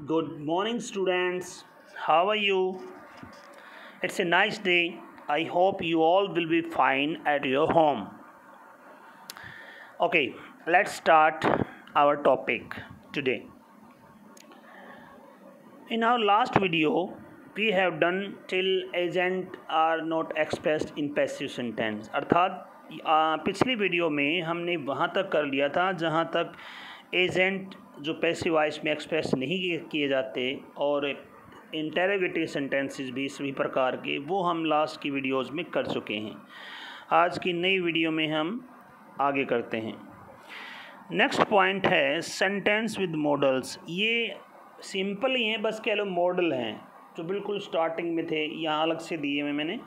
Good morning, students. How are you? It's a nice day. I hope you all will be fine at your home. Okay, let's start our topic today. In our last video, we have done till agent are not expressed in passive sentence. अर्थात पिछली video में हमने वहाँ तक कर लिया था जहाँ तक एजेंट जो पैसिव वॉइस में एक्सप्रेस नहीं किए जाते और इंटेरोगेटिव सेंटेंसेस भी सभी प्रकार के वो हम लास्ट की वीडियोस में कर चुके हैं। आज की नई वीडियो में हम आगे करते हैं। नेक्स्ट पॉइंट है सेंटेंस विद मॉडल्स। ये सिंपल ही हैं, बस कह लो मॉडल हैं जो बिल्कुल स्टार्टिंग में थे, यहाँ अलग से दिए हुए मैंने।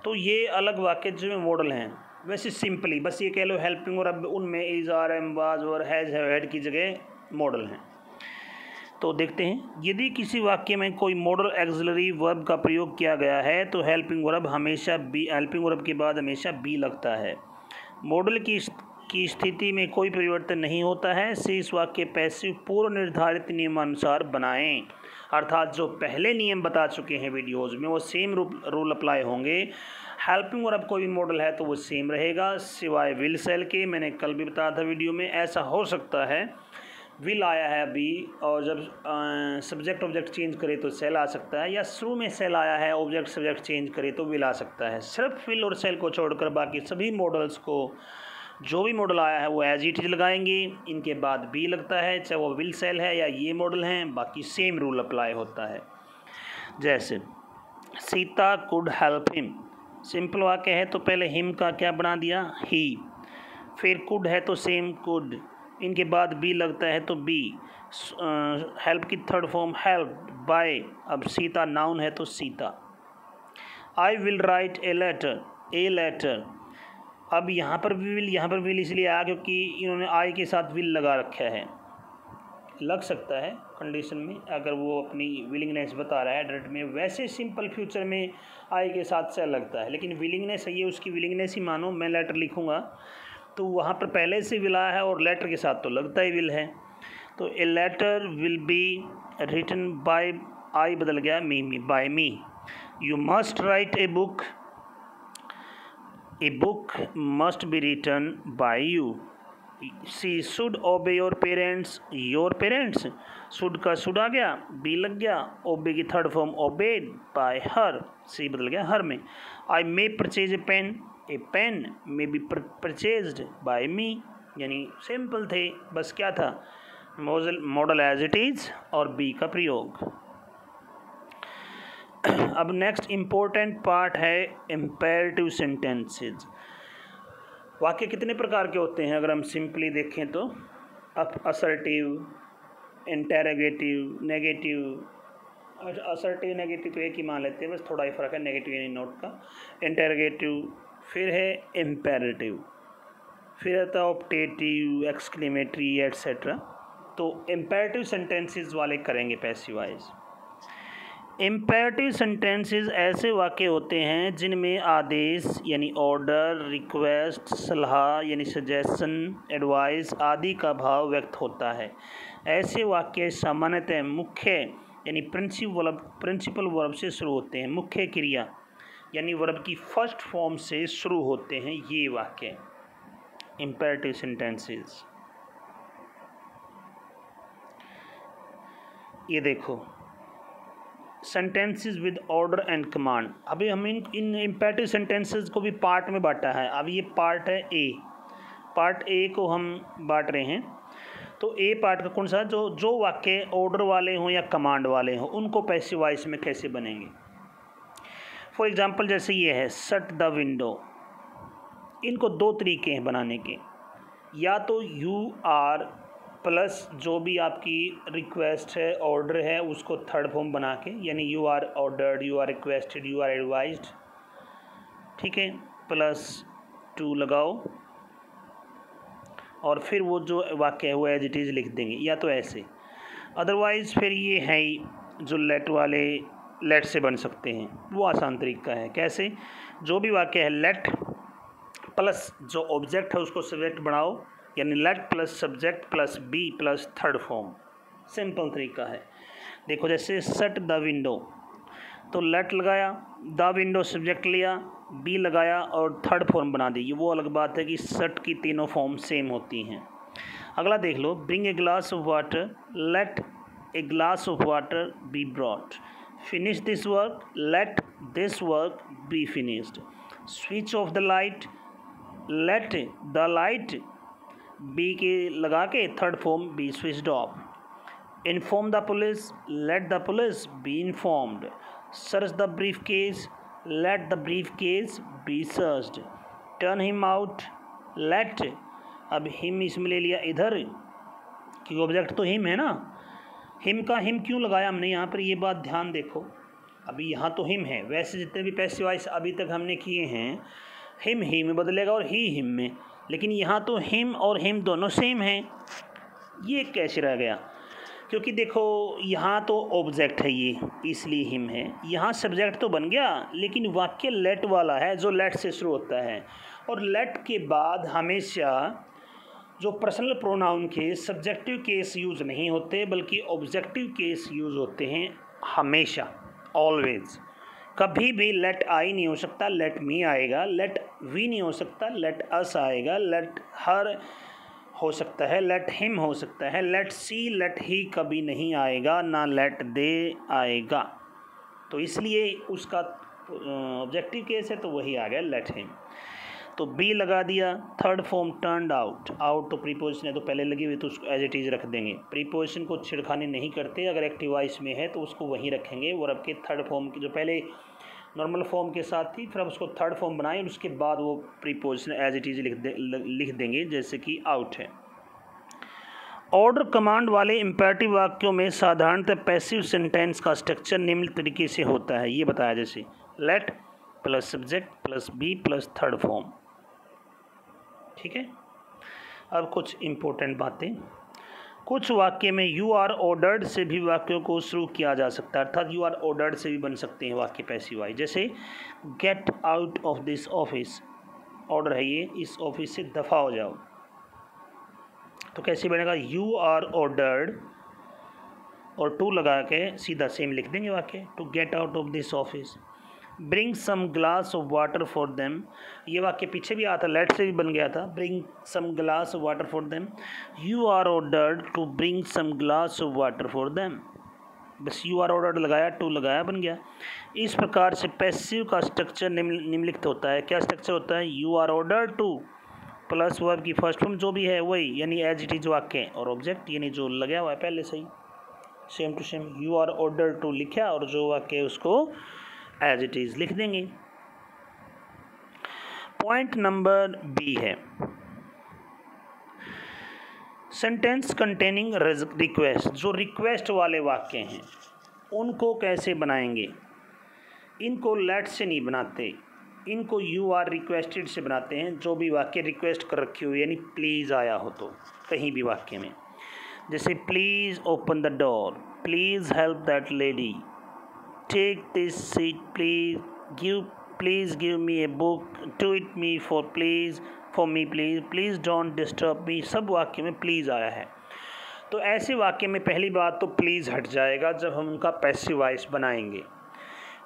तो ये अलग वाक्य जो मॉडल हैं, वैसे सिंपली बस ये कह लो हेल्पिंग और अब उनमें इज़ आर एम वाज और हैज़ हैव हैड की जगह मॉडल हैं। तो देखते हैं, यदि किसी वाक्य में कोई मॉडल एक्सिलरी वर्ब का प्रयोग किया गया है तो हेल्पिंग वर्ब हमेशा बी, हेल्पिंग वर्ब के बाद हमेशा बी लगता है। मॉडल की स्थिति में कोई परिवर्तन नहीं होता है। शेष वाक्य पैसिव पूर्व निर्धारित नियमानुसार बनाएं। अर्थात जो पहले नियम बता चुके हैं वीडियोज़ में वो सेम रूल अप्लाई होंगे। हेल्पिंग वर्ब कोई भी मॉडल है तो वो सेम रहेगा सिवाय विल सेल के। मैंने कल भी बताया था वीडियो में, ऐसा हो सकता है विल आया है अभी और जब सब्जेक्ट ऑब्जेक्ट चेंज करे तो सेल आ सकता है, या शुरू में सेल आया है ऑब्जेक्ट सब्जेक्ट चेंज करे तो विल आ सकता है। सिर्फ विल और सेल को छोड़कर बाकी सभी मॉडल्स को जो भी मॉडल आया है वो एज इट इज लगाएंगे, इनके बाद बी लगता है, चाहे वो विल सेल है या ये मॉडल हैं, बाकी सेम रूल अप्लाई होता है। जैसे Sita could help him, simple वाक्य है तो पहले हिम का क्या बना दिया ही, फिर कुड है तो सेम कुड, इनके बाद बी लगता है तो बी। हेल्प की थर्ड फॉर्म हेल्प बाय, अब सीता नाउन है तो Sita. I will write a letter, अब यहाँ पर विल इसलिए आया क्योंकि इन्होंने आई के साथ विल लगा रखा है। लग सकता है कंडीशन में अगर वो अपनी विलिंगनेस बता रहा है डायरेक्ट में, वैसे सिंपल फ्यूचर में आई के साथ से लगता है, लेकिन विलिंगनेस है ये उसकी विलिंगनेस ही मानो। मैं लेटर लिखूँगा तो वहाँ पर पहले से विल आया है और लेटर के साथ तो लगता ही विल है। तो a letter will be written by, I बदल गया me by me. You must write a book must be written by you. She should obey your parents, should का शुड आ गया, बी लग गया, ओबे की third form obeyed by her, she बदल गया हर में। I may purchase a pen may be purchased by me, यानी सिंपल थे, बस क्या था मॉडल एज इट इज और बी का प्रयोग। अब नेक्स्ट इम्पोर्टेंट पार्ट है इम्पेरेटिव सेंटेंसेस। वाक्य कितने प्रकार के होते हैं अगर हम सिंपली देखें तो assertive, interrogative, negative. Assertive negative तो एक ही मान लेते हैं, बस थोड़ा ही फ़र्क है नेगेटिव यानी नोट का। इंटेरोगेटिव, फिर है इम्पेरेटिव, फिर आता है ऑप्टेटिव, एक्सक्लेमेटरी एट्सेट्रा। तो इम्पेरेटिव सेंटेंसेस वाले करेंगे पैसिव वॉइस। इम्पेरेटिव सेंटेंसेस ऐसे वाक्य होते हैं जिनमें आदेश यानी ऑर्डर, रिक्वेस्ट, सलाह यानी सजेशन, एडवाइस आदि का भाव व्यक्त होता है। ऐसे वाक्य सामान्यतः मुख्य यानी प्रिंसिपल वर्ब से शुरू होते हैं। मुख्य क्रिया यानी वर्ब की फर्स्ट फॉर्म से शुरू होते हैं ये वाक्य इम्पेरेटिव सेंटेंसेस। ये देखो sentences with order and command. अभी हम इन इम्पेरेटिव सेंटेंसेस को भी पार्ट में बांटा है। अब ये पार्ट है ए, पार्ट ए को हम बांट रहे हैं। तो ए पार्ट का कौन सा, जो वाक्य ऑर्डर वाले हों या कमांड वाले हों उनको पैसिव वॉइस में कैसे बनेंगे। फॉर एग्जांपल जैसे ये है शट द विंडो, इनको दो तरीके हैं बनाने के, या तो यू आर प्लस जो भी आपकी रिक्वेस्ट है ऑर्डर है उसको थर्ड फॉर्म बना के, यानी you are ordered, you are requested, you are advised, ठीक है, प्लस टू लगाओ और फिर वो जो वाक्य है वो एज इट इज़ लिख देंगे, या तो ऐसे। अदरवाइज़ फिर ये है ही जो लेट से बन सकते हैं, वो आसान तरीका है। कैसे, जो भी वाक्य है लेट प्लस जो ऑब्जेक्ट है उसको सब्जेक्ट बनाओ, यानी let plus subject plus be plus third form, simple तरीका है। देखो जैसे शट द विंडो, तो लेट लगाया, द विंडो सब्जेक्ट लिया, बी लगाया और थर्ड फॉर्म बना दी। वो अलग बात है कि शट की तीनों फॉर्म सेम होती हैं। अगला देख लो, bring a glass of water, let a glass of water be brought, finish this work, let this work be finished, switch off the light, let the light be के लगा के third form be switched off, inform the police, let the police be informed, search the brief case, let the brief case be searched, turn him out, let, अब him इसमें ले लिया इधर क्योंकि object तो हिम है ना, हिम का हिम क्यों लगाया हमने यहाँ पर, ये बात ध्यान देखो। अभी यहाँ तो हिम है, वैसे जितने भी पैसिव वॉइस अभी तक हमने किए हैं हिम ही में बदलेगा और ही हिम में, लेकिन यहाँ तो हिम और हिम दोनों सेम हैं। ये कैसे रह गया, क्योंकि देखो यहाँ तो ऑब्जेक्ट है ये, इसलिए हिम है, यहाँ सब्जेक्ट तो बन गया लेकिन वाक्य लेट वाला है जो लेट से शुरू होता है, और लेट के बाद हमेशा जो पर्सनल प्रोनाउन के सब्जेक्टिव केस यूज़ नहीं होते बल्कि ऑब्जेक्टिव केस यूज़ होते हैं हमेशा, ऑलवेज। कभी भी लेट आई नहीं हो सकता, लेट मी आएगा, लेट वी नहीं हो सकता, लेट अस आएगा, लेट हर हो सकता है, लेट हिम हो सकता है, लेट सी, लेट ही कभी नहीं आएगा, ना लेट दे आएगा। तो इसलिए उसका ऑब्जेक्टिव केस है तो वही आ गया लेट हिम। तो बी लगा दिया, third form turned out, out तो प्रीपोजिशन है तो पहले लगी हुई तो उसको एज इट इज़ रख देंगे, प्रीपोजिशन को छिड़खानी नहीं करते, अगर एक्टिव वॉइस में है तो उसको वहीं रखेंगे। वर्ब के थर्ड फॉर्म की जो पहले नॉर्मल फॉर्म के साथ थी फिर अब उसको थर्ड फॉर्म बनाए और उसके बाद वो प्रीपोजिशन एज इट इज़ लिख देंगे, जैसे कि आउट है। ऑर्डर कमांड वाले इम्पेरेटिव वाक्यों में साधारणतः पैसिव सेंटेंस का स्ट्रक्चर निम्न तरीके से होता है, ये बताया जैसे let plus subject plus be plus third form. ठीक है, अब कुछ इम्पोर्टेंट बातें। कुछ वाक्य में यू आर ऑर्डर्ड से भी वाक्यों को शुरू किया जा सकता है, अर्थात यू आर ऑर्डर्ड से भी बन सकते हैं वाक्य पैसिव वॉइस, जैसे gate out of this office, order है ये, इस ऑफिस से दफ़ा हो जाओ। तो कैसे बनेगा, यू आर ऑर्डर्ड और टू लगा के सीधा सेम लिख देंगे वाक्य, to get out of this office. Bring some glass of water for them, ये वाक्य पीछे भी आता, लेट से भी बन गया था, bring some glass of water for them, you are ordered to bring some glass of water for them, बस यू आर ऑर्डर्ड लगाया, टू लगाया, बन गया। इस प्रकार से पैसिव का स्ट्रक्चर निम्नलिखित होता है। क्या स्ट्रक्चर होता है, you are ordered to plus verb की फर्स्ट फॉर्म जो भी है वही, यानी एज इट इज वाक्य, और ऑब्जेक्ट यानी जो लगा हुआ है पहले से ही same to same, you are ordered to लिखा और जो वाक्य है उसको एज इट इज लिख देंगे। पॉइंट नंबर बी है सेंटेंस कंटेनिंग रिक्वेस्ट, जो रिक्वेस्ट वाले वाक्य हैं उनको कैसे बनाएंगे। इनको लेट से नहीं बनाते, इनको यू आर रिक्वेस्टेड से बनाते हैं। जो भी वाक्य रिक्वेस्ट कर रखी हो, यानी प्लीज़ आया हो तो कहीं भी वाक्य में, जैसे please open the door, please help that lady, take this seat, please give me a book, do it me for me please don't disturb me, सब वाक्य में प्लीज़ आया है। तो ऐसे वाक्य में पहली बात तो प्लीज़ हट जाएगा जब हम उनका पैसिव वॉइस बनाएंगे।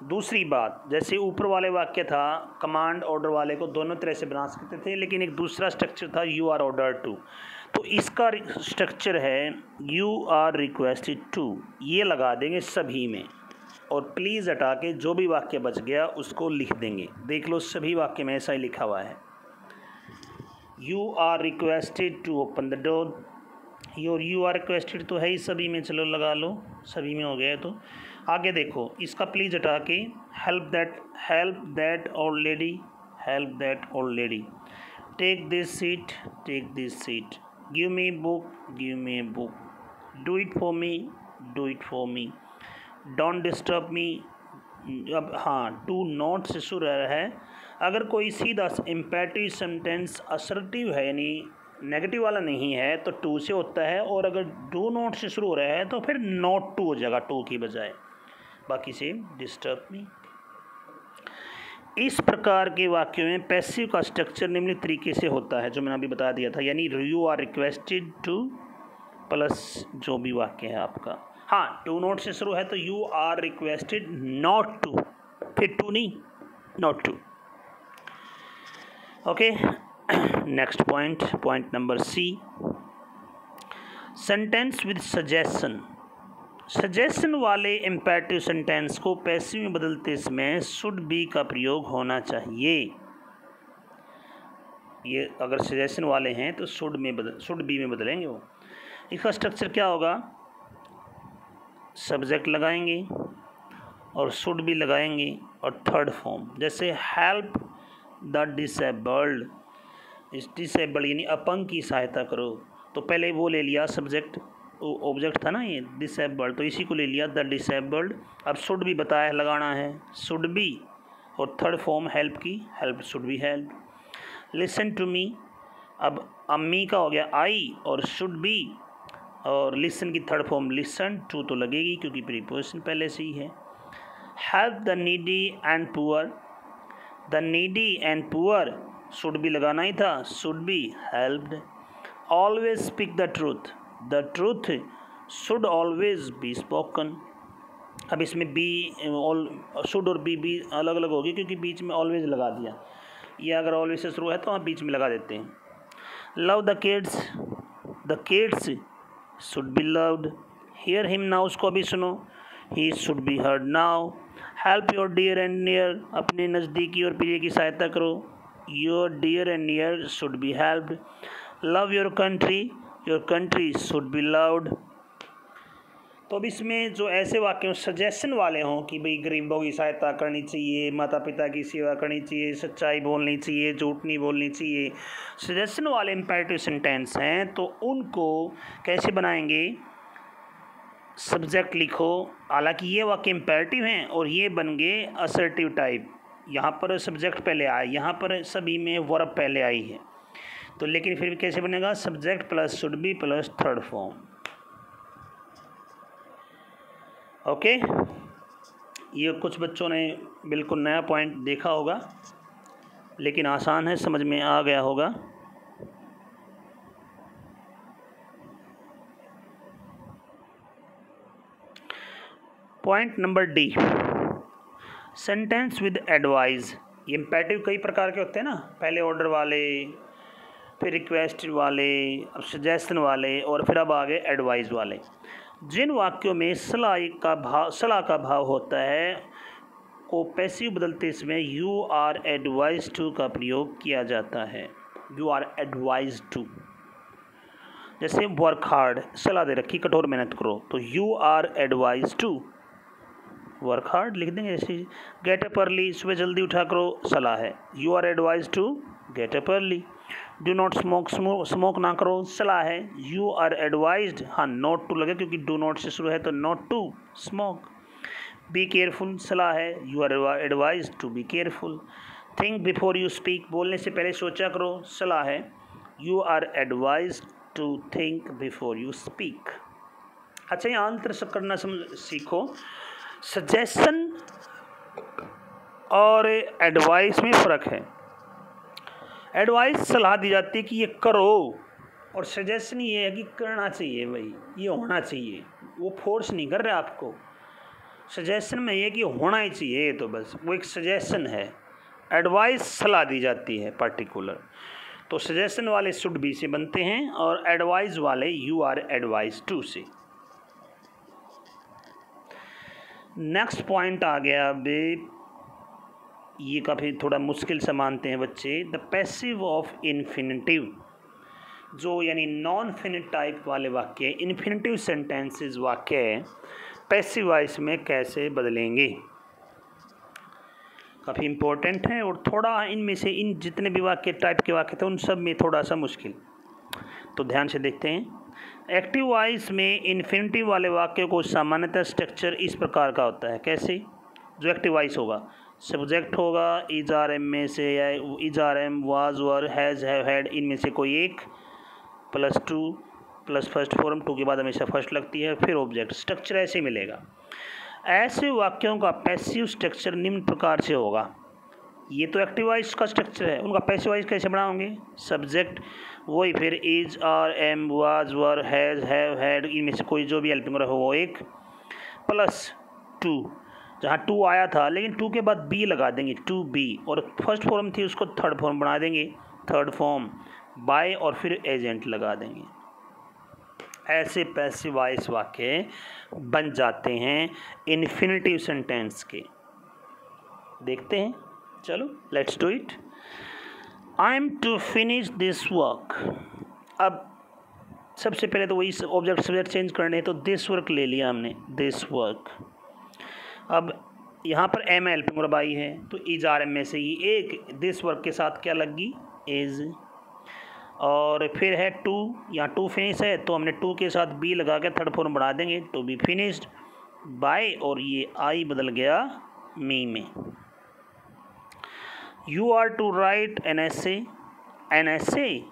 दूसरी बात, जैसे ऊपर वाले वाक्य था कमांड ऑर्डर वाले को दोनों तरह से बना सकते थे, लेकिन एक दूसरा स्ट्रक्चर था यू आर ऑर्डर्ड टू, तो इसका स्ट्रक्चर है यू आर रिक्वेस्टेड टू, ये लगा देंगे सभी में और प्लीज़ हटा के जो भी वाक्य बच गया उसको लिख देंगे। देख लो सभी वाक्य में ऐसा ही लिखा हुआ है, you are requested to open the door, you are requested तो है ही सभी में, चलो लगा लो सभी में हो गया। तो आगे देखो, इसका प्लीज़ हटा के help that old lady, take this seat, give me book, do it for me, don't disturb me. अब हाँ, टू नॉट से शुरू है। अगर कोई सीधा इम्पेरेटिव सेंटेंस असर्टिव है यानी नेगेटिव वाला नहीं है तो टू से होता है, और अगर डू नॉट से शुरू हो रहा है तो फिर नॉट टू हो जाएगा टू की बजाय, बाकी से डिस्टर्ब मी। इस प्रकार के वाक्यों में पैसिव का स्ट्रक्चर निम्न तरीके से होता है जो मैंने अभी बता दिया था, यानी you are requested to plus जो भी वाक्य है आपका। हाँ, टू नॉट से शुरू है तो you are requested not to, फिर टू नहीं, not to. Okay, next point number C, sentence with suggestion. Suggestion वाले इम्पेरेटिव सेंटेंस को पैसिव में बदलते समय शुड बी का प्रयोग होना चाहिए। ये अगर सजेशन वाले हैं तो शुड बी में बदलेंगे वो। इसका स्ट्रक्चर क्या होगा, सब्जेक्ट लगाएंगे और शुड बी लगाएंगे और थर्ड फॉर्म, जैसे हेल्प द डिसेबल्ड, इस डिसेबल्ड यानी अपंग की सहायता करो, तो पहले वो ले लिया सब्जेक्ट, ऑब्जेक्ट था ना ये डिसेबल्ड, तो इसी को ले लिया द डिसेबल्ड। अब शुड भी बताया लगाना है, शुड बी, और थर्ड फॉर्म हेल्प की, help should be help. Listen to me, अब अम्मी का हो गया आई और शुड बी, और लिसन की थर्ड फॉर्म लिसन, टू तो लगेगी क्योंकि प्रीपोजिशन पहले से ही है। Help the needy and poor, the needy and poor should be लगाना ही था, should be helped. Always speak the truth, the truth should always be spoken. अब इसमें बी शुड और बी अलग अलग होगी क्योंकि बीच में ऑलवेज लगा दिया, ये अगर ऑलवेज से शुरू है तो हम बीच में लगा देते हैं। Love the kids should be loved. Hear him now, उसको अभी सुनो, he should be heard now. Help your dear and near, अपने नज़दीकी और प्रिय की सहायता करो, your dear and near should be helped. Love your country should be loved. तो अब इसमें जो ऐसे वाक्य सजेशन वाले हों कि भाई गरीबों की सहायता करनी चाहिए, माता पिता की सेवा करनी चाहिए, सच्चाई बोलनी चाहिए, झूठ नहीं बोलनी चाहिए, सजेशन वाले इम्पेरेटिव सेंटेंस हैं, तो उनको कैसे बनाएंगे, सब्जेक्ट लिखो। हालांकि ये वाक्य इम्पेरेटिव हैं और ये बन गए असर्टिव टाइप, यहाँ पर सब्जेक्ट पहले आए, यहाँ पर सभी में वर्ब पहले आई है, तो लेकिन फिर कैसे बनेगा, subject plus should be plus third form. Okay, ये कुछ बच्चों ने बिल्कुल नया पॉइंट देखा होगा, लेकिन आसान है, समझ में आ गया होगा। Point number D, sentence with advice. ये इम्पेरेटिव कई प्रकार के होते हैं ना, पहले ऑर्डर वाले, फिर रिक्वेस्ट वाले, अब सजेशन वाले, और फिर अब आगे एडवाइस वाले। जिन वाक्यों में सलाह का भाव होता है को पैसिव बदलते समय यू आर एडवाइज टू का प्रयोग किया जाता है। यू आर एडवाइज टू, जैसे वर्क हार्ड, सलाह दे रखी कठोर मेहनत करो, तो you are advise to work hard लिख देंगे। जैसे गेट अप अर्ली, सुबह जल्दी उठा करो, सलाह है, you are advise to get up early. Do not smoke ना करो, सलाह है, यू आर एडवाइज्ड, हाँ नॉट टू लगे क्योंकि डू नॉट से शुरू है तो not to smoke. Be careful, सलाह है, you are advised to be careful. Think before you speak, बोलने से पहले सोचा करो, सलाह है, you are advised to think before you speak. अच्छा, यहाँ अंतर सब करना सीखो, सजेशन और एडवाइस में फ़र्क है। एडवाइस सलाह दी जाती है कि ये करो, और सजेशन ये है कि करना चाहिए, भाई ये होना चाहिए, वो फोर्स नहीं कर रहे आपको। सजेशन में ये कि होना ही चाहिए, तो बस वो एक सजेशन है। एडवाइस सलाह दी जाती है पार्टिकुलर, तो सजेशन वाले शुड बी से बनते हैं और एडवाइस वाले यू आर एडवाइज टू से। नेक्स्ट पॉइंट आ गया, अब ये काफ़ी थोड़ा मुश्किल से मानते हैं बच्चे, द पैसिव ऑफ इन्फिनिटिव, जो यानी नॉन फिनिट टाइप वाले वाक्य, इन्फिनिटिव सेंटेंसेस वाक्य पैसिव वॉइस में कैसे बदलेंगे, काफ़ी इम्पोर्टेंट है। और थोड़ा इनमें से इन जितने भी वाक्य टाइप के वाक्य थे उन सब में थोड़ा सा मुश्किल, तो ध्यान से देखते हैं। एक्टिव वॉइस में इन्फिनिटिव वाले वाक्य को सामान्यतः स्ट्रक्चर इस प्रकार का होता है, कैसे, जो एक्टिव वॉइस होगा, सब्जेक्ट होगा इज आर एम में से, या is are am, was, were, has, have, had, इनमें से कोई एक, plus to plus first form, to के बाद हमेशा फर्स्ट लगती है, फिर ऑब्जेक्ट। स्ट्रक्चर ऐसे मिलेगा। ऐसे वाक्यों का पैसिव स्ट्रक्चर निम्न प्रकार से होगा। ये तो एक्टिव वॉइस का स्ट्रक्चर है, उनका पैसिव वॉइस कैसे बनाओगे, सब्जेक्ट वही, फिर is, are, am, was, were, has, have, had, इनमें से कोई जो भी हेल्पिंग रहो वो एक, प्लस टू, जहाँ टू आया था लेकिन टू के बाद बी लगा देंगे, टू बी, और फर्स्ट फॉर्म थी उसको थर्ड फॉर्म बना देंगे, थर्ड फॉर्म बाय, और फिर एजेंट लगा देंगे। ऐसे पैसिव वॉइस वाक्य बन जाते हैं इन्फिनेटिव सेंटेंस के। देखते हैं, चलो let's do it. I am to finish this work. अब सबसे पहले तो वही ऑब्जेक्ट सब्जेक्ट चेंज करने, तो दिस वर्क ले लिया हमने, दिस वर्क। अब यहाँ पर एम हेल्पिंग वर्ब आई है तो इज आर एम में से ही एक दिस वर्क के साथ क्या लगी, इज। और फिर है टू, यहाँ टू फिनिश है तो हमने टू के साथ बी लगा के थर्ड फॉर्म बढ़ा देंगे, टू बी फिनिश्ड बाय, और ये आई बदल गया मी में। You are to write an essay, an essay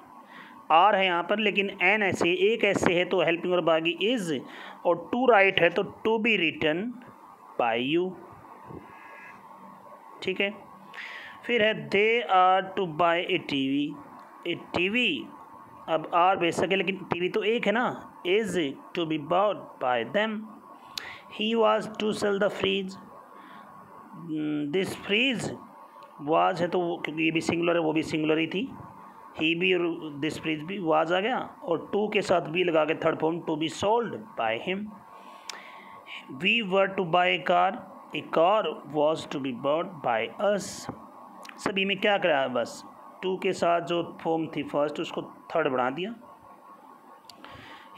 are है यहाँ पर, लेकिन एन ऐसे एक ऐसे है तो हेल्पिंग वर्ब आ गई इज, और टू राइट है तो to be written by you. ठीक है, फिर है they are to buy a TV, a TV. अब आर बेशक है लेकिन टीवी तो एक है ना, is to be bought by them. He was to sell the fridge, this fridge was है तो क्योंकि ये भी सिंगुलर है वो भी सिंगुलर ही थी, ही भी और दिस फ्रीज भी वाज आ गया, और टू के साथ बी लगा के third form to be sold by him. We were to buy a car, a car was to be bought by us. सभी में क्या करा, बस टू के साथ जो फॉर्म थी फर्स्ट उसको थर्ड बढ़ा दिया।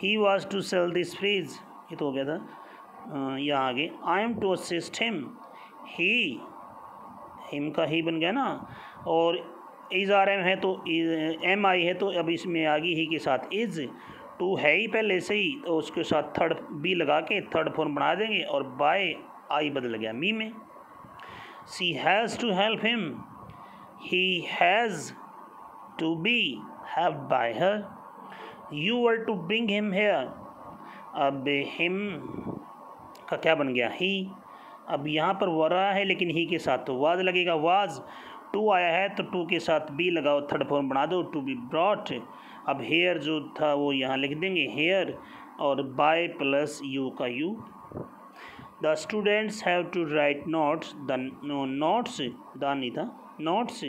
He was to sell this fridge, ये तो हो गया था, यहाँ आगे I am to assist him, he, him का ही बन गया ना, और इज आर एम है तो एम आई है तो अब इसमें आ गई ही के साथ इज, टू है ही पहले से ही तो उसके साथ थर्ड बी लगा के थर्ड फॉर्म बना देंगे, और बाय आई बदल गया मी में। She has to help him, he has to be help by her. You were to bring him here, अब हिम का क्या बन गया, ही। अब यहाँ पर वरा है लेकिन ही के साथ तो वाज लगेगा, वाज। टू आया है तो टू के साथ बी लगाओ थर्ड फॉर्म बना दो, टू बी ब्रॉट। अब हेयर जो था वो यहाँ लिख देंगे हेयर, और बाय प्लस यू का you. The students have to write notes, the notes, the नहीं था नोट्स।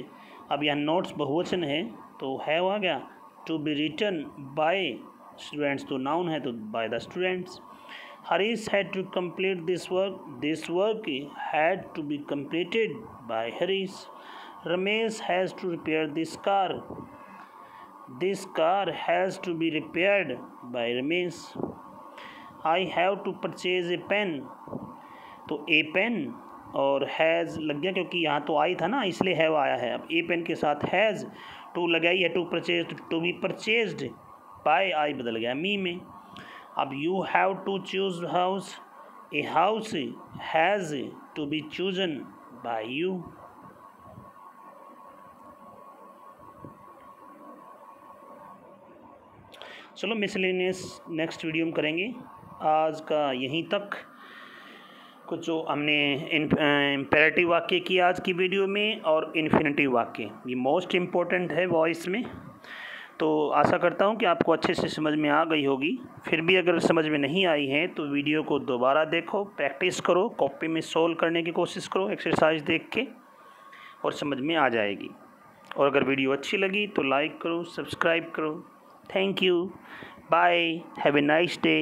अब यहाँ नोट्स बहुवचन है तो हैव आ गया, to be written by students तो नाउन है तो by the students. Harish had to complete this work had to be completed by Harish. Ramesh has to repair this car has to be repaired by Ramesh. I have to purchase a pen, तो a pen और has लग गया क्योंकि यहाँ तो आई था ना इसलिए हैव आया है। अब ए पेन के साथ हैज़, टू लगाई है to purchase, to be purchased by I बदल गया मी में। अब you have to choose house, a house has to be chosen by you. चलो मिसलेनियस नेक्स्ट वीडियो में करेंगे। आज का यहीं तक कुछ जो हमने इम्पेरेटिव वाक्य की आज की वीडियो में, और इन्फिनेटिव वाक्य ये मोस्ट इम्पोर्टेंट है वॉइस में। तो आशा करता हूँ कि आपको अच्छे से समझ में आ गई होगी। फिर भी अगर समझ में नहीं आई है तो वीडियो को दोबारा देखो, प्रैक्टिस करो, कॉपी में सोल्व करने की कोशिश करो एक्सरसाइज देख के, और समझ में आ जाएगी। और अगर वीडियो अच्छी लगी तो लाइक करो, सब्सक्राइब करो। Thank you. Bye. Have a nice day.